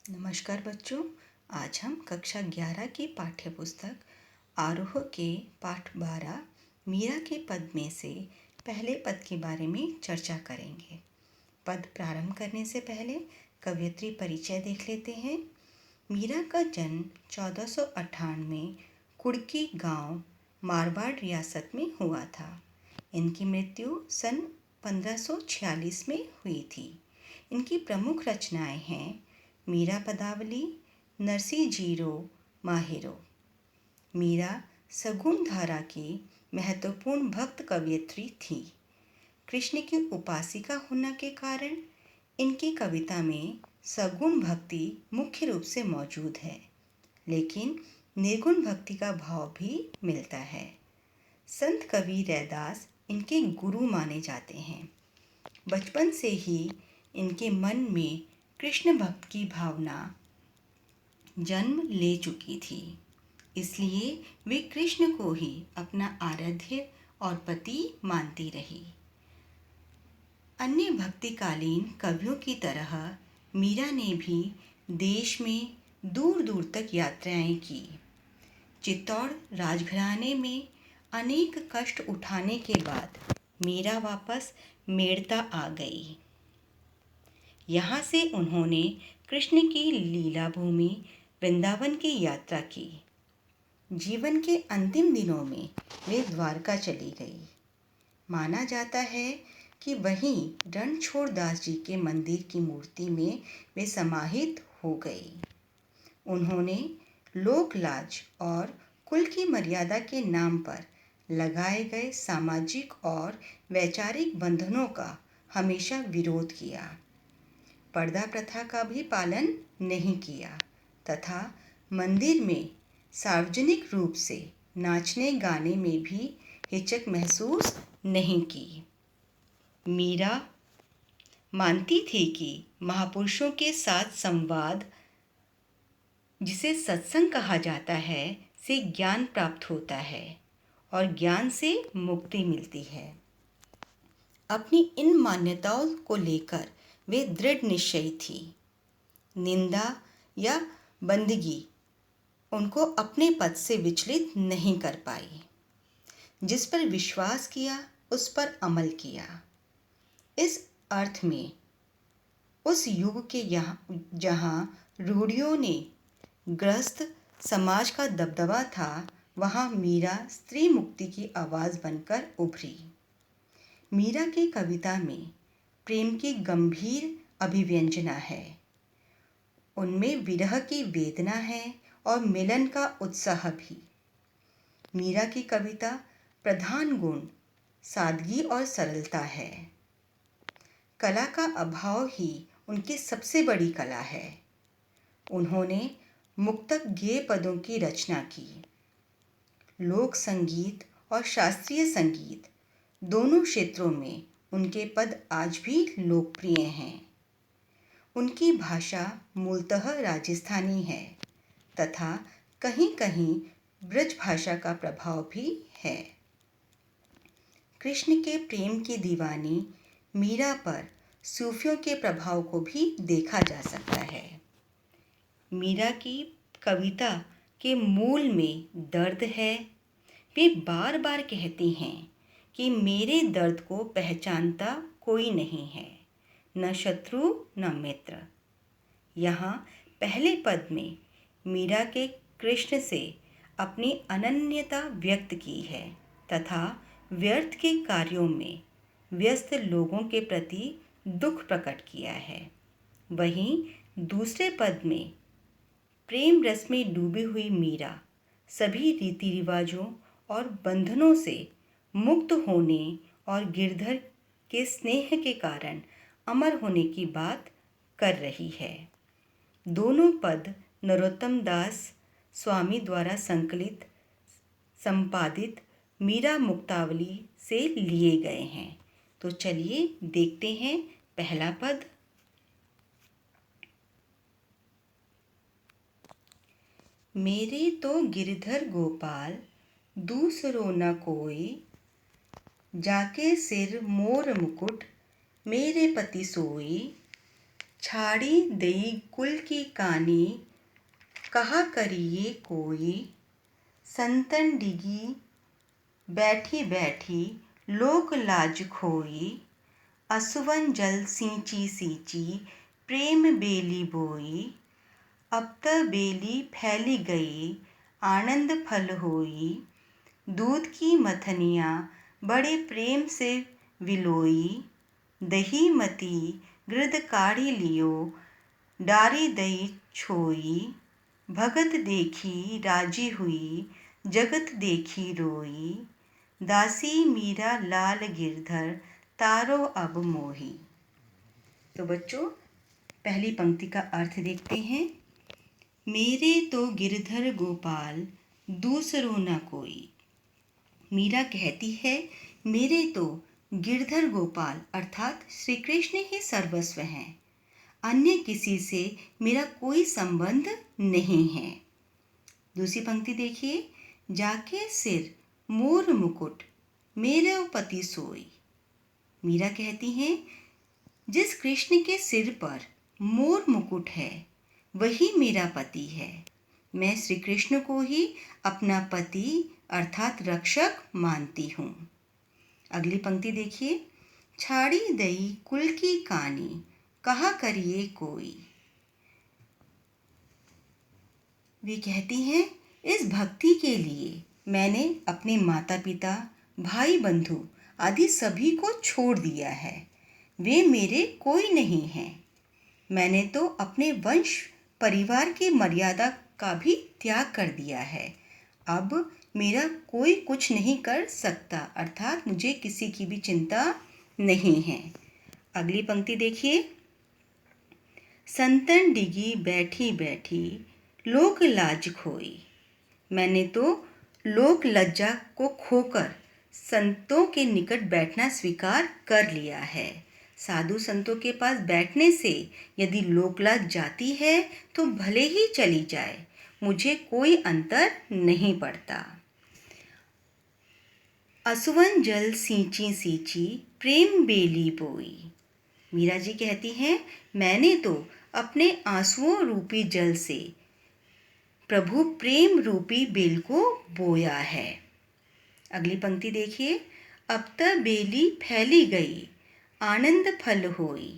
नमस्कार बच्चों। आज हम कक्षा 11 की पाठ्य पुस्तक आरोह के पाठ 12 मीरा के पद में से पहले पद के बारे में चर्चा करेंगे। पद प्रारंभ करने से पहले कवयित्री परिचय देख लेते हैं। मीरा का जन्म 1498 में कुड़की गांव मारवाड़ रियासत में हुआ था। इनकी मृत्यु सन 1546 में हुई थी। इनकी प्रमुख रचनाएं हैं मीरा पदावली, नरसी जीरो माहिरो। मीरा सगुण धारा की महत्वपूर्ण भक्त कवयित्री थी। कृष्ण की उपासिका होने के कारण इनकी कविता में सगुण भक्ति मुख्य रूप से मौजूद है, लेकिन निर्गुण भक्ति का भाव भी मिलता है। संत कवि रैदास इनके गुरु माने जाते हैं। बचपन से ही इनके मन में कृष्ण भक्त की भावना जन्म ले चुकी थी, इसलिए वे कृष्ण को ही अपना आराध्य और पति मानती रही। अन्य भक्तिकालीन कवियों की तरह मीरा ने भी देश में दूर दूर तक यात्राएं की। चित्तौड़ राजघराने में अनेक कष्ट उठाने के बाद मीरा वापस मेड़ता आ गई। यहाँ से उन्होंने कृष्ण की लीला भूमि वृंदावन की यात्रा की। जीवन के अंतिम दिनों में वे द्वारका चली गई। माना जाता है कि वहीं रणछोड़ दास जी के मंदिर की मूर्ति में वे समाहित हो गई। उन्होंने लोक लाज और कुल की मर्यादा के नाम पर लगाए गए सामाजिक और वैचारिक बंधनों का हमेशा विरोध किया। पर्दा प्रथा का भी पालन नहीं किया तथा मंदिर में सार्वजनिक रूप से नाचने गाने में भी हिचक महसूस नहीं की। मीरा मानती थी कि महापुरुषों के साथ संवाद, जिसे सत्संग कहा जाता है, से ज्ञान प्राप्त होता है और ज्ञान से मुक्ति मिलती है। अपनी इन मान्यताओं को लेकर वे दृढ़ निश्चयी थी। निंदा या बंदगी उनको अपने पद से विचलित नहीं कर पाई। जिस पर विश्वास किया उस पर अमल किया। इस अर्थ में उस युग के जहाँ रूढ़ियों ने ग्रस्त समाज का दबदबा था, वहाँ मीरा स्त्री मुक्ति की आवाज़ बनकर उभरी। मीरा की कविता में प्रेम की गंभीर अभिव्यंजना है। उनमें विरह की वेदना है और मिलन का उत्साह भी। मीरा की कविता प्रधान गुण सादगी और सरलता है। कला का अभाव ही उनकी सबसे बड़ी कला है। उन्होंने मुक्तक गेय पदों की रचना की। लोक संगीत और शास्त्रीय संगीत दोनों क्षेत्रों में उनके पद आज भी लोकप्रिय हैं। उनकी भाषा मूलतः राजस्थानी है तथा कहीं कहीं ब्रज भाषा का प्रभाव भी है। कृष्ण के प्रेम की दीवानी मीरा पर सूफियों के प्रभाव को भी देखा जा सकता है। मीरा की कविता के मूल में दर्द है। वे बार बार कहती हैं कि मेरे दर्द को पहचानता कोई नहीं है, न शत्रु न मित्र। यहाँ पहले पद में मीरा के कृष्ण से अपनी अनन्यता व्यक्त की है तथा व्यर्थ के कार्यों में व्यस्त लोगों के प्रति दुख प्रकट किया है। वहीं दूसरे पद में प्रेम रस में डूबी हुई मीरा सभी रीति रिवाजों और बंधनों से मुक्त होने और गिरधर के स्नेह के कारण अमर होने की बात कर रही है। दोनों पद नरोत्तम दास स्वामी द्वारा संकलित संपादित मीरा मुक्तावली से लिए गए हैं। तो चलिए देखते हैं पहला पद। मेरे तो गिरधर गोपाल दूसरो न कोई, जाके सिर मोर मुकुट मेरे पति सोई। छाड़ी दई कुल की कानी, कहा करिए कोई। संतन डिगी बैठी बैठी, लोक लाज खोई। असुवन जल सींची सींची, प्रेम बेली बोई। अब त बेली फैली गई, आनंद फल होई। दूध की मथनियाँ बड़े प्रेम से विलोई। दही मती गृध काढ़ी लियो, डारी दई छोई। भगत देखी राजी हुई, जगत देखी रोई। दासी मीरा लाल गिरधर, तारो अब मोही। तो बच्चों, पहली पंक्ति का अर्थ देखते हैं। मेरे तो गिरधर गोपाल, दूसरो न कोई। मीरा कहती है, मेरे तो गिरधर गोपाल अर्थात श्री कृष्ण ही सर्वस्व हैं। अन्य किसी से मेरा कोई संबंध नहीं है। दूसरी पंक्ति देखिए। जाके सिर मोर मुकुट, मेरे पति सोई। मीरा कहती हैं, जिस कृष्ण के सिर पर मोर मुकुट है वही मेरा पति है। मैं श्री कृष्ण को ही अपना पति अर्थात रक्षक मानती हूँ। अगली पंक्ति देखिए। छाड़ी दई कुल की कानी, कहा करिए कोई। वे कहती हैं, इस भक्ति के लिए मैंने अपने माता पिता, भाई बंधु आदि सभी को छोड़ दिया है। वे मेरे कोई नहीं हैं। मैंने तो अपने वंश परिवार की मर्यादा का भी त्याग कर दिया है। अब मेरा कोई कुछ नहीं कर सकता अर्थात मुझे किसी की भी चिंता नहीं है। अगली पंक्ति देखिए। संतन डिगी बैठी बैठी, लोक लाज खोई। मैंने तो लोक लज्जा को खोकर संतों के निकट बैठना स्वीकार कर लिया है। साधु संतों के पास बैठने से यदि लोक लाज जाती है तो भले ही चली जाए, मुझे कोई अंतर नहीं पड़ता। असुवन जल सींची सींची, प्रेम बेली बोई। मीरा जी कहती हैं, मैंने तो अपने आंसुओं रूपी जल से प्रभु प्रेम रूपी बेल को बोया है। अगली पंक्ति देखिए। अब त बेली फैली गई, आनंद फल होई।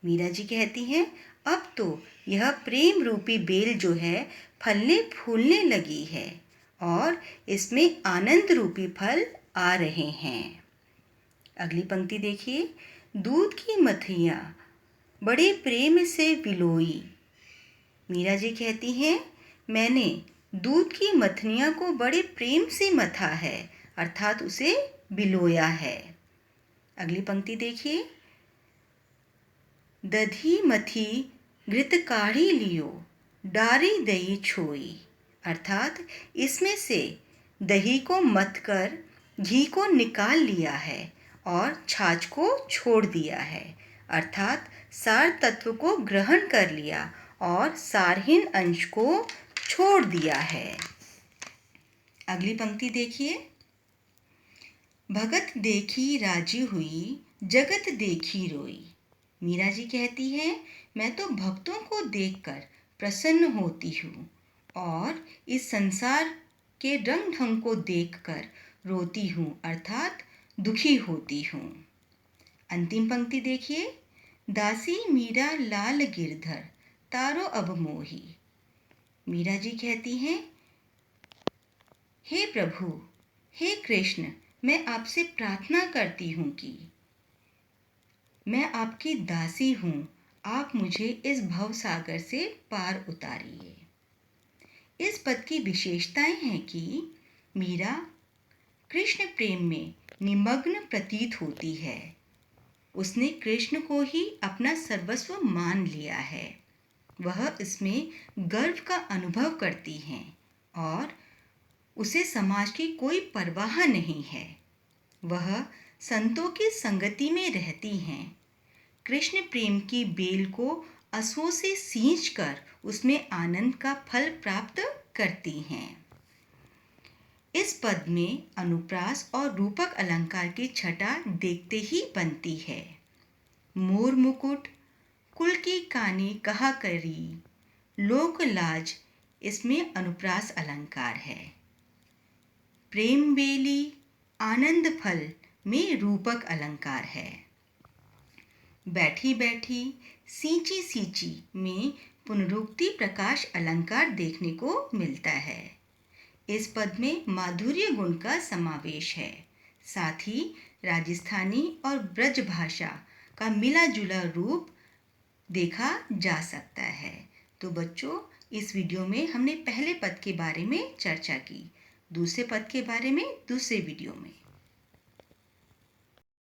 मीरा जी कहती हैं, अब तो यह प्रेम रूपी बेल जो है फलने फूलने लगी है और इसमें आनंद रूपी फल आ रहे हैं। अगली पंक्ति देखिए। दूध की मथियाँ बड़े प्रेम से विलोई। मीरा जी कहती हैं, मैंने दूध की मथनियाँ को बड़े प्रेम से मथा है अर्थात उसे बिलोया है। अगली पंक्ति देखिए। दधी मथी घृत काढ़ी लियो, डारी दही छोई। अर्थात इसमें से दही को मथ कर घी को निकाल लिया है और छाछ को छोड़ दिया है अर्थात सार तत्व को ग्रहण कर लिया और सारहीन अंश को छोड़ दिया है। अगली पंक्ति देखिए। भगत देखी राजी हुई, जगत देखी रोई। मीरा जी कहती हैं, मैं तो भक्तों को देखकर प्रसन्न होती हूँ और इस संसार के रंग ढंग को देखकर रोती हूँ अर्थात दुखी होती हूँ। अंतिम पंक्ति देखिए। दासी मीरा लाल गिरधर, तारो अब मोही। मीरा जी कहती हैं, हे प्रभु, हे कृष्ण, मैं आपसे प्रार्थना करती हूँ कि मैं आपकी दासी हूँ, आप मुझे इस भव सागर से पार उतारिए। इस पद की विशेषताएं हैं कि मीरा कृष्ण प्रेम में निमग्न प्रतीत होती है। उसने कृष्ण को ही अपना सर्वस्व मान लिया है। वह इसमें गर्व का अनुभव करती हैं और उसे समाज की कोई परवाह नहीं है। वह संतों की संगति में रहती हैं। कृष्ण प्रेम की बेल को असुओं से सींचकर उसमें आनंद का फल प्राप्त करती हैं। इस पद में अनुप्रास और रूपक अलंकार की छटा देखते ही बनती है। मोर मुकुट, कुल की कानी कहा करी, लोक लाज इसमें अनुप्रास अलंकार है। प्रेम बेली आनंद फल में रूपक अलंकार है। बैठी बैठी सींची सींची में पुनरुक्ति प्रकाश अलंकार देखने को मिलता है। इस पद में माधुर्य गुण का समावेश है। साथ ही राजस्थानी और ब्रज भाषा का मिला जुला रूप देखा जा सकता है। तो बच्चों, इस वीडियो में हमने पहले पद के बारे में चर्चा की, दूसरे पद के बारे में दूसरे वीडियो में।